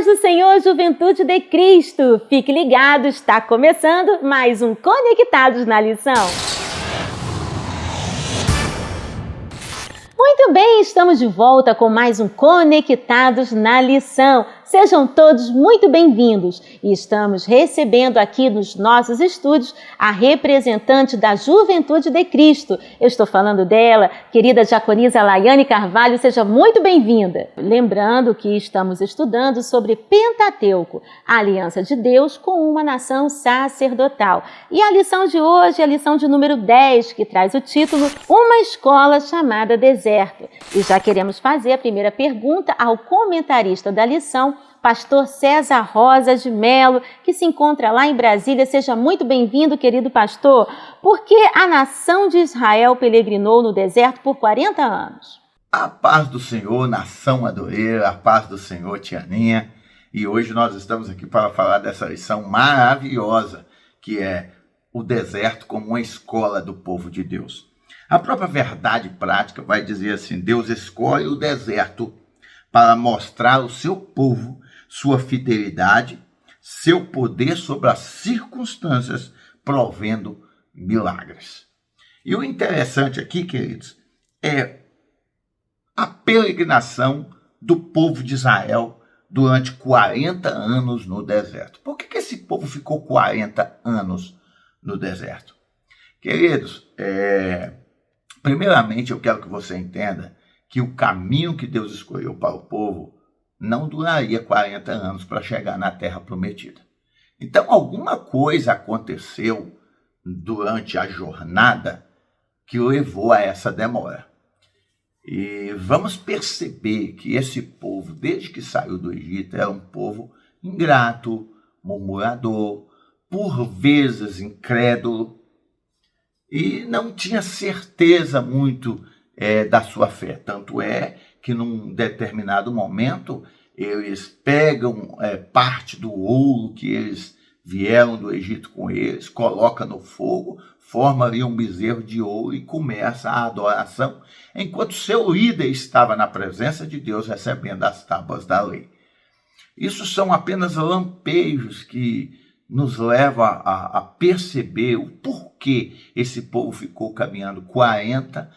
paz do Senhor, juventude de Cristo! Fique ligado, está começando mais um Conectados na Lição. Muito bem, estamos de volta com mais um Conectados na Lição. Sejam todos muito bem-vindos e estamos recebendo aqui nos nossos estúdios a representante da Juventude de Cristo. Eu estou falando dela, querida diaconisa Laiane Carvalho, seja muito bem-vinda. Lembrando que estamos estudando sobre Pentateuco, a aliança de Deus com uma nação sacerdotal. E a lição de hoje é a lição de número 10, que traz o título Uma Escola Chamada Deserto. E já queremos fazer a primeira pergunta ao comentarista da lição, pastor César Rosa de Melo, que se encontra lá em Brasília. Seja muito bem-vindo, querido pastor. Por que a nação de Israel peregrinou no deserto por 40 anos? A paz do Senhor, nação adoreira, a paz do Senhor, Tianinha. E hoje nós estamos aqui para falar dessa lição maravilhosa, que é o deserto como uma escola do povo de Deus. A própria verdade prática vai dizer assim: Deus escolhe o deserto para mostrar ao seu povo sua fidelidade, seu poder sobre as circunstâncias, provendo milagres. E o interessante aqui, queridos, é a peregrinação do povo de Israel durante 40 anos no deserto. Por que esse povo ficou 40 anos no deserto? Queridos, primeiramente eu quero que você entenda que o caminho que Deus escolheu para o povo não duraria 40 anos para chegar na Terra Prometida. Então, alguma coisa aconteceu durante a jornada que levou a essa demora. E vamos perceber que esse povo, desde que saiu do Egito, era um povo ingrato, murmurador, por vezes incrédulo, e não tinha certeza muito da sua fé. Tanto é que num determinado momento eles pegam parte do ouro que eles vieram do Egito com eles, colocam no fogo, forma ali um bezerro de ouro e começa a adoração, enquanto seu líder estava na presença de Deus recebendo as tábuas da lei. Isso são apenas lampejos que nos levam a perceber o porquê esse povo ficou caminhando 40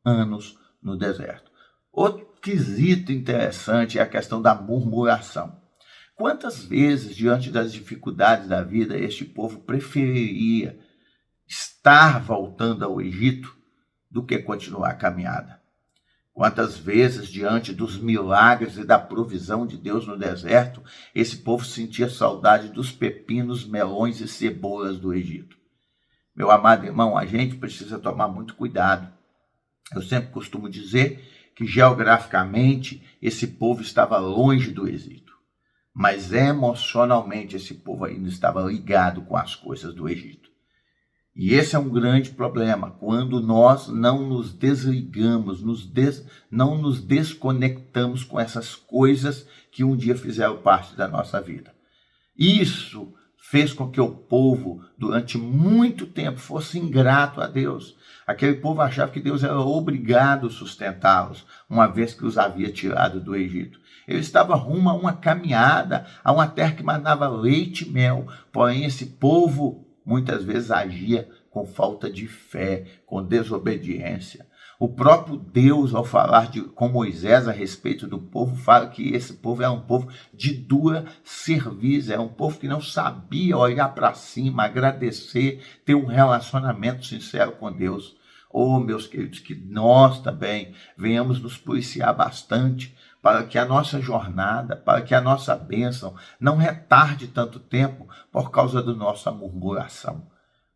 anos no deserto. Outro quesito interessante é a questão da murmuração. Quantas vezes, diante das dificuldades da vida, este povo preferiria estar voltando ao Egito do que continuar a caminhada? Quantas vezes, diante dos milagres e da provisão de Deus no deserto, esse povo sentia saudade dos pepinos, melões e cebolas do Egito? Meu amado irmão, a gente precisa tomar muito cuidado. Eu sempre costumo dizer que geograficamente esse povo estava longe do Egito, mas emocionalmente esse povo ainda estava ligado com as coisas do Egito. E esse é um grande problema, quando nós não nos desligamos, não nos desconectamos com essas coisas que um dia fizeram parte da nossa vida. Isso fez com que o povo, durante muito tempo, fosse ingrato a Deus. Aquele povo achava que Deus era obrigado a sustentá-los, uma vez que os havia tirado do Egito. Ele estava rumo a uma caminhada, a uma terra que manava leite e mel. Porém, esse povo muitas vezes agia com falta de fé, com desobediência. O próprio Deus, ao falar com Moisés a respeito do povo, fala que esse povo é um povo de dura cerviz, é um povo que não sabia olhar para cima, agradecer, ter um relacionamento sincero com Deus. Oh, meus queridos, que nós também venhamos nos policiar bastante para que a nossa jornada, para que a nossa bênção não retarde tanto tempo por causa da nossa murmuração.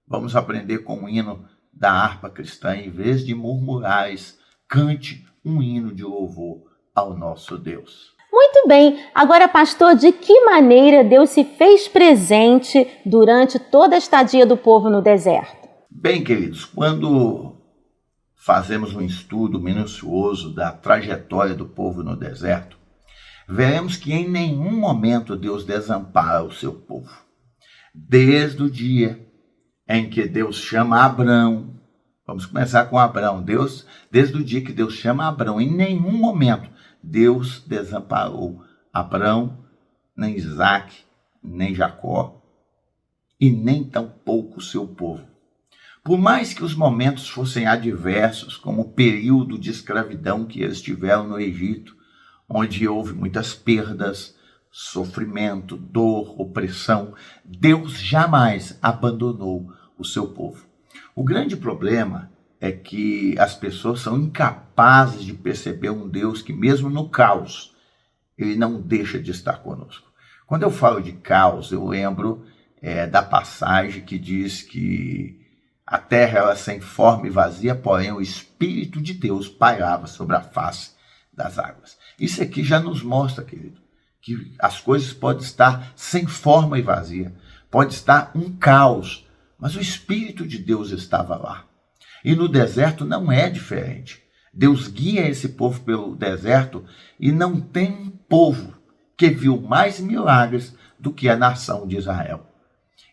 Vamos aprender com o hino da harpa cristã: em vez de murmurares, cante um hino de louvor ao nosso Deus. Muito bem. Agora, pastor, de que maneira Deus se fez presente durante toda a estadia do povo no deserto? Bem, queridos, quando fazemos um estudo minucioso da trajetória do povo no deserto, veremos que em nenhum momento Deus desampara o seu povo. Desde o dia em que Deus chama Abrão, vamos começar com Abrão. Desde o dia que Deus chama Abrão, em nenhum momento Deus desamparou Abrão nem Isaac, nem Jacó, e nem tampouco o seu povo. Por mais que os momentos fossem adversos, como o período de escravidão que eles tiveram no Egito, onde houve muitas perdas, sofrimento, dor, opressão, Deus jamais abandonou o seu povo. O grande problema é que as pessoas são incapazes de perceber um Deus que, mesmo no caos, ele não deixa de estar conosco. Quando eu falo de caos, eu lembro da passagem que diz que a terra era sem forma e vazia, porém o Espírito de Deus pairava sobre a face das águas. Isso aqui já nos mostra, querido, que as coisas podem estar sem forma e vazia, pode estar um caos, mas o Espírito de Deus estava lá. E no deserto não é diferente. Deus guia esse povo pelo deserto e não tem um povo que viu mais milagres do que a nação de Israel.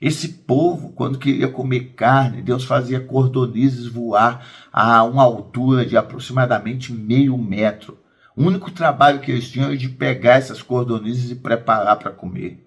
Esse povo, quando queria comer carne, Deus fazia cordonizes voar a uma altura de aproximadamente 0,5 metro. O único trabalho que eles tinham era de pegar essas cordonizes e preparar para comer.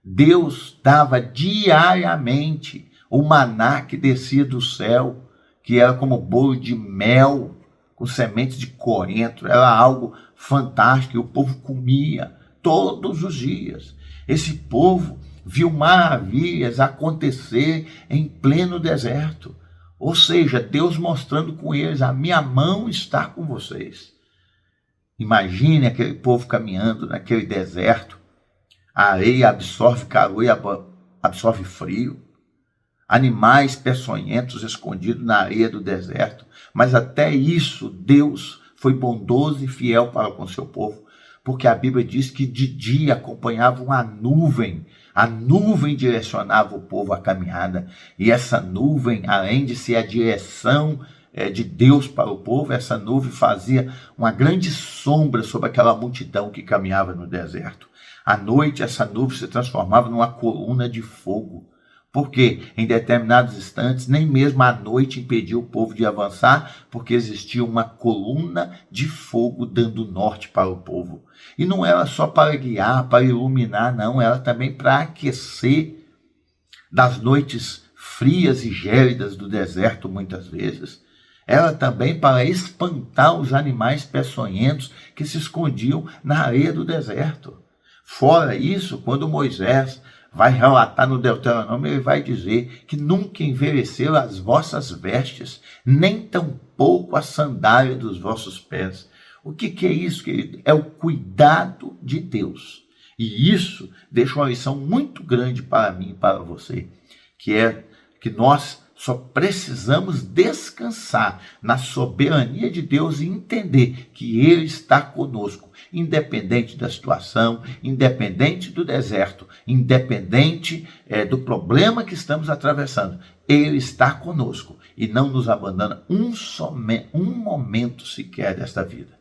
Deus dava diariamente o maná que descia do céu, que era como bolo de mel, com sementes de coentro. Era algo fantástico e o povo comia todos os dias. Esse povo viu maravilhas acontecer em pleno deserto. Ou seja, Deus mostrando com eles: a minha mão está com vocês. Imagine aquele povo caminhando naquele deserto. A areia absorve calor e absorve frio. Animais peçonhentos escondidos na areia do deserto. Mas até isso, Deus foi bondoso e fiel para com seu povo, porque a Bíblia diz que de dia acompanhava uma nuvem. A nuvem direcionava o povo à caminhada. E essa nuvem, além de ser a direção de Deus para o povo, essa nuvem fazia uma grande sombra sobre aquela multidão que caminhava no deserto. À noite, essa nuvem se transformava numa coluna de fogo, porque em determinados instantes, nem mesmo a noite impedia o povo de avançar, porque existia uma coluna de fogo dando norte para o povo. E não era só para guiar, para iluminar, não, era também para aquecer das noites frias e gélidas do deserto, muitas vezes. Era também para espantar os animais peçonhentos que se escondiam na areia do deserto. Fora isso, quando Moisés vai relatar no Deuteronômio, ele vai dizer que nunca envelheceram as vossas vestes, nem tampouco a sandália dos vossos pés. O que é isso, querido? É o cuidado de Deus. E isso deixa uma lição muito grande para mim e para você, que é que nós só precisamos descansar na soberania de Deus e entender que Ele está conosco, independente da situação, independente do deserto, independente do problema que estamos atravessando. Ele está conosco e não nos abandona um momento sequer desta vida.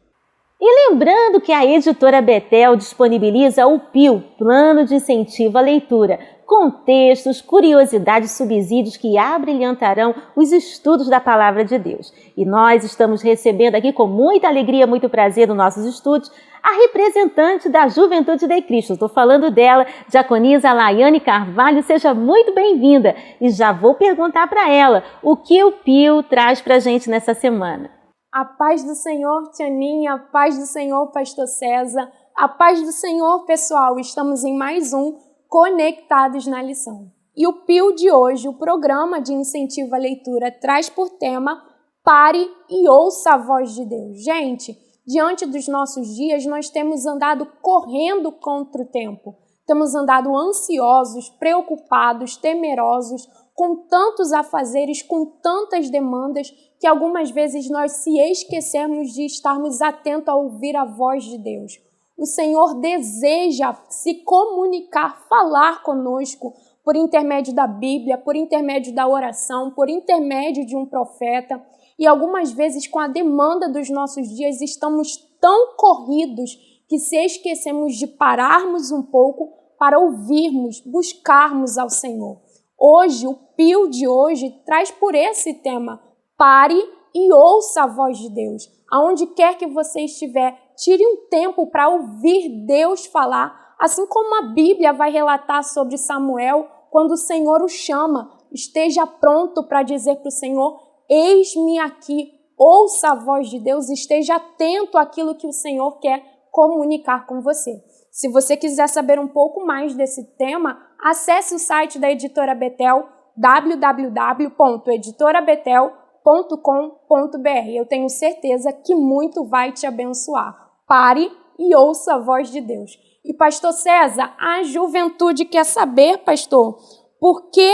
E lembrando que a editora Betel disponibiliza o PIL, Plano de Incentivo à Leitura, com textos, curiosidades e subsídios que abrilhantarão os estudos da Palavra de Deus. E nós estamos recebendo aqui com muita alegria, muito prazer nos nossos estudos, a representante da Juventude de Cristo. Estou falando dela, diaconisa Laiane Carvalho. Seja muito bem-vinda. E já vou perguntar para ela o que o PIL traz para a gente nessa semana. A paz do Senhor, Tianinha, a paz do Senhor, Pastor César, a paz do Senhor, pessoal. Estamos em mais um Conectados na Lição. E o PIL de hoje, o Programa de Incentivo à Leitura, traz por tema Pare e ouça a voz de Deus. Gente, diante dos nossos dias, nós temos andado correndo contra o tempo. Temos andado ansiosos, preocupados, temerosos, com tantos afazeres, com tantas demandas, que algumas vezes nós se esquecemos de estarmos atentos a ouvir a voz de Deus. O Senhor deseja se comunicar, falar conosco por intermédio da Bíblia, por intermédio da oração, por intermédio de um profeta. E algumas vezes, com a demanda dos nossos dias, estamos tão corridos que se esquecemos de pararmos um pouco para ouvirmos, buscarmos ao Senhor. Hoje, o PIL de hoje traz por esse tema: pare e ouça a voz de Deus. Aonde quer que você estiver, tire um tempo para ouvir Deus falar assim como a Bíblia vai relatar sobre Samuel, quando o Senhor o chama, esteja pronto para dizer para o Senhor: eis-me aqui, ouça a voz de Deus, esteja atento àquilo que o Senhor quer comunicar com você. Se você quiser saber um pouco mais desse tema, acesse o site da Editora Betel, www.editorabetel.com.br. Eu tenho certeza que muito vai te abençoar. Pare e ouça a voz de Deus. E pastor César, a juventude quer saber, pastor, por que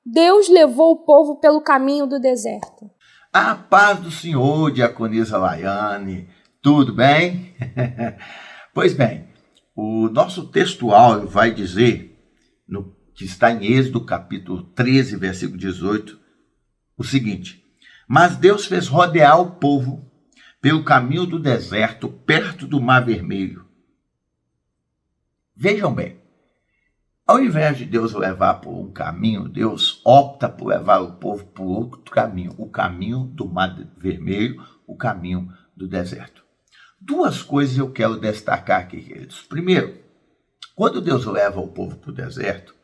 Deus levou o povo pelo caminho do deserto? A paz do Senhor, diaconisa Laiane, tudo bem? Pois bem, o nosso textual vai dizer, que está em Êxodo capítulo 13, versículo 18, o seguinte: mas Deus fez rodear o povo pelo caminho do deserto, perto do Mar Vermelho. Vejam bem, ao invés de Deus levar por um caminho, Deus opta por levar o povo por outro caminho, o caminho do Mar Vermelho, o caminho do deserto. Duas coisas eu quero destacar aqui, queridos. Primeiro, quando Deus leva o povo para o deserto,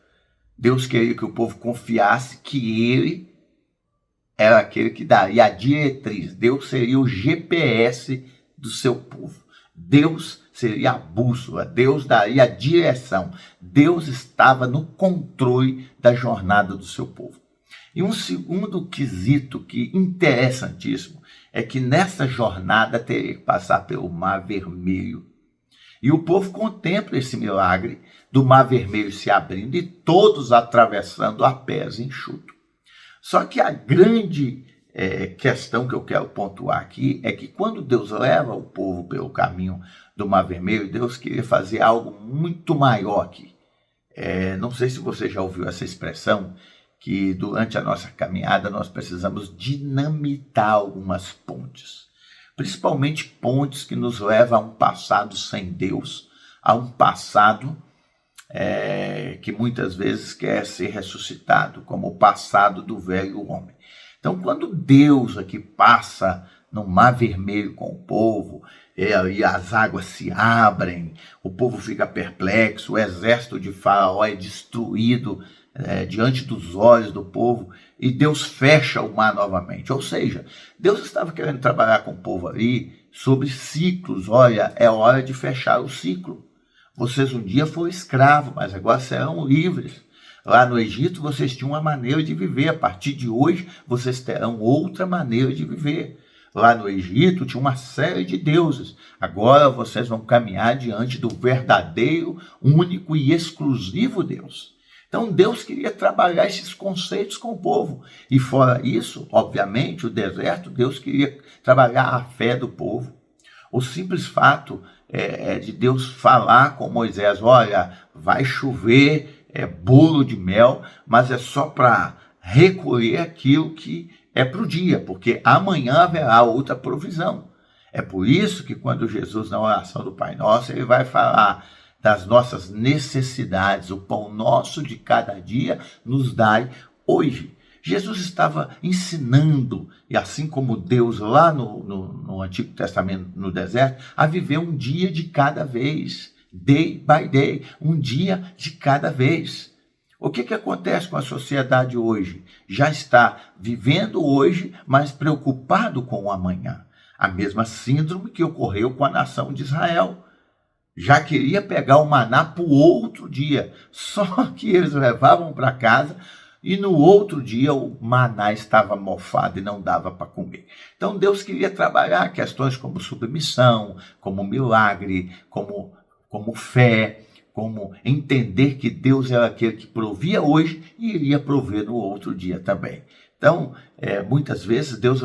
Deus queria que o povo confiasse que Ele era aquele que daria a diretriz. Deus seria o GPS do seu povo. Deus seria a bússola. Deus daria a direção. Deus estava no controle da jornada do seu povo. E um segundo quesito que interessantíssimo é que nessa jornada teria que passar pelo Mar Vermelho. E o povo contempla esse milagre do Mar Vermelho se abrindo e todos atravessando a pés enxuto. Só que a grande questão que eu quero pontuar aqui é que quando Deus leva o povo pelo caminho do Mar Vermelho, Deus queria fazer algo muito maior aqui. Não sei se você já ouviu essa expressão, que durante a nossa caminhada nós precisamos dinamitar algumas pontes. Principalmente pontes que nos levam a um passado sem Deus, a um passado que muitas vezes quer ser ressuscitado, como o passado do velho homem. Então, quando Deus aqui passa no Mar Vermelho com o povo, e as águas se abrem, o povo fica perplexo, o exército de Faraó é destruído diante dos olhos do povo, e Deus fecha o mar novamente. Ou seja, Deus estava querendo trabalhar com o povo ali sobre ciclos. Olha, é hora de fechar o ciclo. Vocês um dia foram escravos, mas agora serão livres. Lá no Egito vocês tinham uma maneira de viver. A partir de hoje vocês terão outra maneira de viver. Lá no Egito tinha uma série de deuses. Agora vocês vão caminhar diante do verdadeiro, único e exclusivo Deus. Então Deus queria trabalhar esses conceitos com o povo. E fora isso, obviamente, o deserto, Deus queria trabalhar a fé do povo. O simples fato de Deus falar com Moisés: olha, vai chover bolo de mel, mas é só para recolher aquilo que é para o dia, porque amanhã haverá outra provisão. É por isso que quando Jesus, na oração do Pai Nosso, ele vai falar das nossas necessidades: o pão nosso de cada dia nos dai hoje. Jesus estava ensinando, e assim como Deus lá no Antigo Testamento, no deserto, a viver um dia de cada vez, day by day, um dia de cada vez. O que acontece com a sociedade hoje? Já está vivendo hoje, mas preocupado com o amanhã. A mesma síndrome que ocorreu com a nação de Israel. Já queria pegar o maná para o outro dia, só que eles levavam para casa e no outro dia o maná estava mofado e não dava para comer. Então Deus queria trabalhar questões como submissão, como milagre, como fé, como entender que Deus era aquele que provia hoje e iria prover no outro dia também. Então, muitas vezes Deus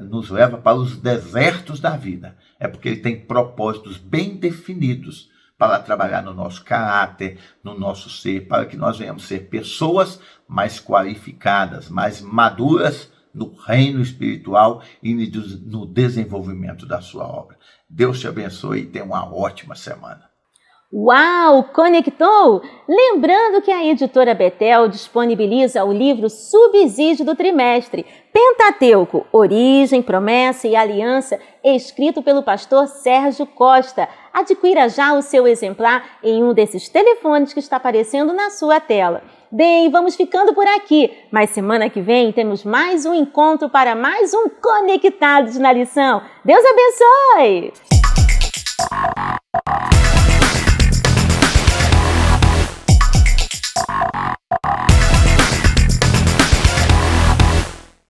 nos leva para os desertos da vida. É porque Ele tem propósitos bem definidos para trabalhar no nosso caráter, no nosso ser, para que nós venhamos ser pessoas mais qualificadas, mais maduras no reino espiritual e no desenvolvimento da sua obra. Deus te abençoe e tenha uma ótima semana. Uau, conectou? Lembrando que a editora Betel disponibiliza o livro Subsídio do Trimestre, Pentateuco, Origem, Promessa e Aliança, escrito pelo pastor Sérgio Costa. Adquira já o seu exemplar em um desses telefones que está aparecendo na sua tela. Bem, vamos ficando por aqui, mas semana que vem temos mais um encontro para mais um Conectados na Lição. Deus abençoe!